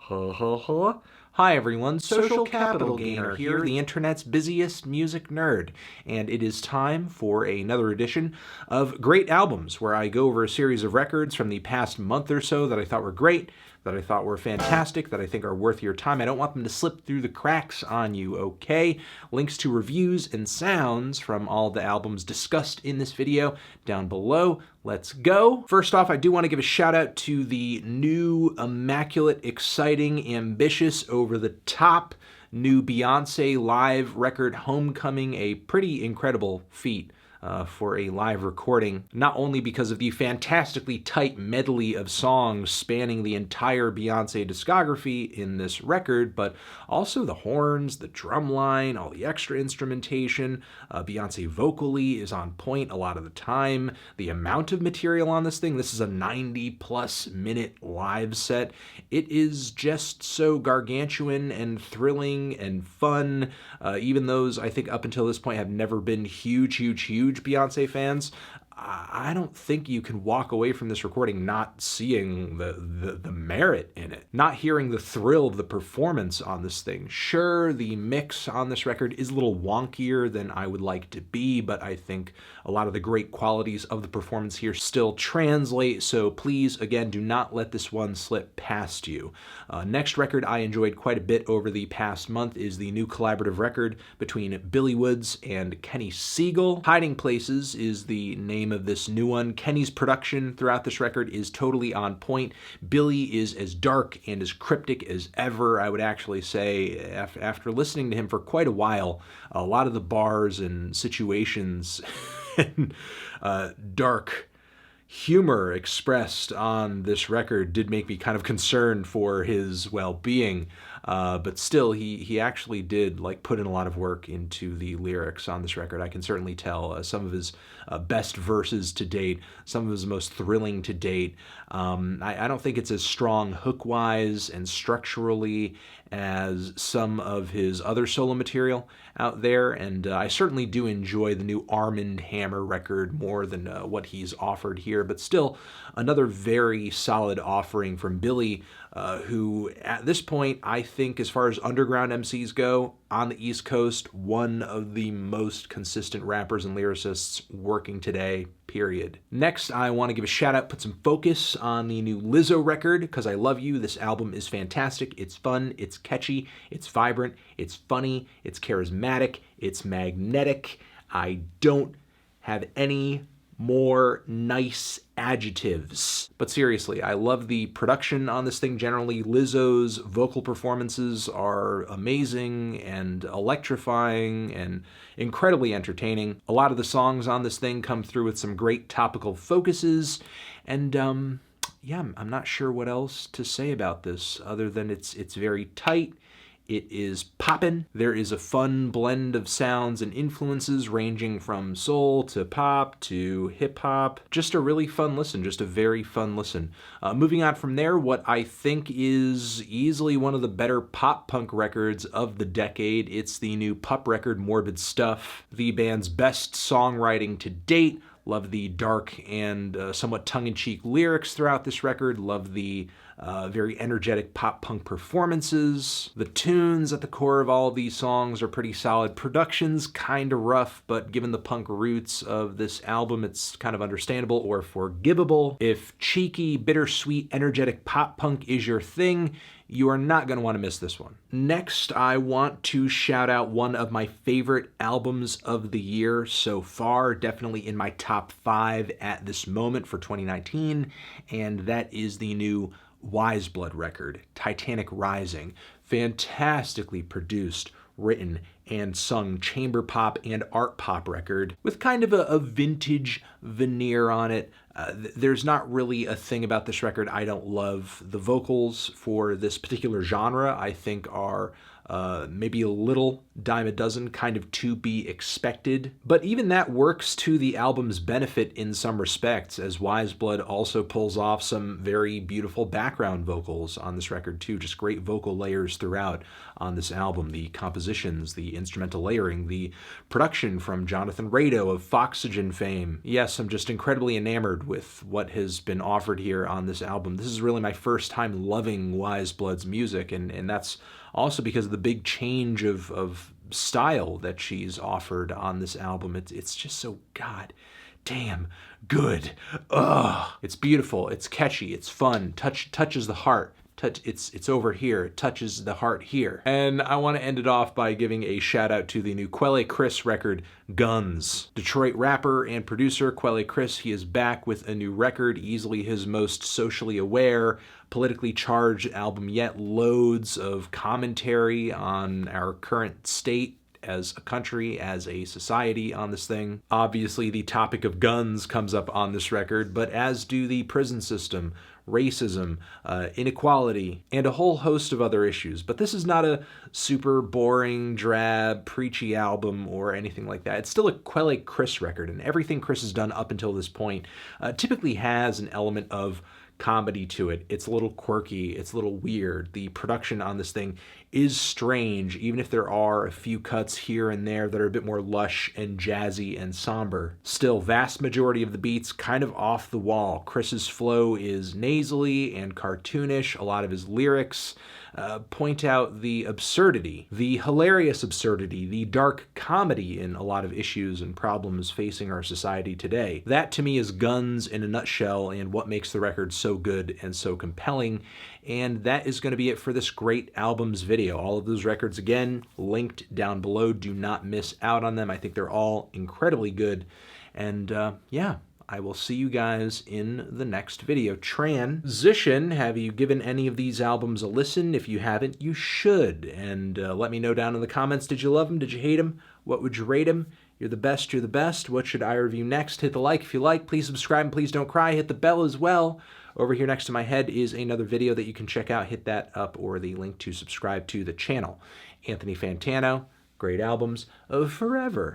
Hi everyone, Social Capital Gamer here, the internet's busiest music nerd, and it is time for another edition of Great Albums, where I go over a series of records from the past month or so that I thought were great, that I thought were fantastic, that I think are worth your time. I don't want them to slip through the cracks on you, okay? Links to reviews and sounds from all the albums discussed in this video down below. Let's go. First off, I do want to give a shout out to the new, immaculate, exciting, ambitious, over-the-top new Beyoncé live record, Homecoming, a pretty incredible feat. For a live recording, not only because of the fantastically tight medley of songs spanning the entire Beyoncé discography in this record, but also the horns, the drum line, all the extra instrumentation. Beyoncé vocally is on point a lot of the time. The amount of material on this thing, this is a 90-plus minute live set. It is just so gargantuan and thrilling and fun. Even those, I think, up until this point have never been huge Beyoncé fans. I don't think you can walk away from this recording not seeing the merit in it, not hearing the thrill of the performance on this thing. Sure, the mix on this record is a little wonkier than I would like to be, but I think a lot of the great qualities of the performance here still translate, so please, again, do not let this one slip past you. Next record I enjoyed quite a bit over the past month is the new collaborative record between Billy Woods and Kenny Segal. Hiding Places is the name of this new one. Kenny's production throughout this record is totally on point. Billy is as dark and as cryptic as ever. I would actually say, after listening to him for quite a while, a lot of the bars and situations and dark humor expressed on this record did make me kind of concerned for his well-being, but still he actually did put in a lot of work into the lyrics on this record. I can certainly tell some of his best verses to date, some of his most thrilling to date. I don't think it's as strong hook-wise and structurally as some of his other solo material out there, and I certainly do enjoy the new Arm & Hammer record more than what he's offered here, but still another very solid offering from Billy, who at this point, I think as far as underground MCs go, on the East Coast, one of the most consistent rappers and lyricists working today, period. Next, I want to give a shout out, put some focus on the new Lizzo record, Because I Love You. This album is fantastic. It's fun, it's catchy, it's vibrant, it's funny, it's charismatic, it's magnetic. I don't have any more nice adjectives. But seriously, I love the production on this thing generally. Lizzo's vocal performances are amazing and electrifying and incredibly entertaining. A lot of the songs on this thing come through with some great topical focuses, and yeah, I'm not sure what else to say about this other than it's very tight. It is poppin'. There is a fun blend of sounds and influences ranging from soul to pop to hip-hop. Just a really fun listen, just a very fun listen. Moving on from there, what I think is easily one of the better pop-punk records of the decade. It's the new Pup record, Morbid Stuff, the band's best songwriting to date. Love the dark and somewhat tongue-in-cheek lyrics throughout this record. Love the very energetic pop-punk performances. The tunes at the core of all of these songs are pretty solid. Production's kind of rough, but given the punk roots of this album, it's kind of understandable or forgivable. If cheeky, bittersweet, energetic pop-punk is your thing, you are not going to want to miss this one. Next, I want to shout out one of my favorite albums of the year so far, definitely in my top 5 at this moment for 2019, and that is the new Weyes Blood record, Titanic Rising. Fantastically produced, written, and sung chamber pop and art pop record with kind of a vintage veneer on it. There's not really a thing about this record I don't love. The vocals for this particular genre I think are maybe a little dime a dozen, kind of to be expected. But even that works to the album's benefit in some respects, as Weyes Blood also pulls off some very beautiful background vocals on this record too. Just great vocal layers throughout on this album. The compositions, the instrumental layering, the production from Jonathan Rado of Foxygen fame. Yes, I'm just incredibly enamored with what has been offered here on this album. This is really my first time loving Weyes Blood's music, and that's also because of the big change of style that she's offered on this album. It's just so goddamn good. Ugh. It's beautiful, it's catchy, it's fun, touches the heart. It's over here, it touches the heart here. And I want to end it off by giving a shout out to the new Quelle Chris record, Guns. Detroit rapper and producer Quelle Chris, he is back with a new record, easily his most socially aware, politically charged album yet. Loads of commentary on our current state as a country, as a society on this thing. Obviously, the topic of guns comes up on this record, but as do the prison system, racism, inequality, and a whole host of other issues. But this is not a super boring, drab, preachy album or anything like that. It's still a Quelle Chris record, and everything Chris has done up until this point typically has an element of comedy to it. It's a little quirky, it's a little weird. The production on this thing is strange, even if there are a few cuts here and there that are a bit more lush and jazzy and somber. Still, vast majority of the beats kind of off the wall. Chris's flow is nasally and cartoonish. A lot of his lyrics point out the absurdity, the hilarious absurdity, the dark comedy in a lot of issues and problems facing our society today. That to me is Guns in a nutshell, and what makes the record so good and so compelling. And that is going to be it for this great albums video. All of those records, again, linked down below. Do not miss out on them. I think they're all incredibly good. And yeah, I will see you guys in the next video. Transition, have you given any of these albums a listen? If you haven't, you should. And let me know down in the comments, did you love them? Did you hate them? What would you rate them? You're the best, you're the best. What should I review next? Hit the like if you like. Please subscribe and please don't cry. Hit the bell as well. Over here next to my head is another video that you can check out. Hit that up, or the link to subscribe to the channel. Anthony Fantano, great albums of forever.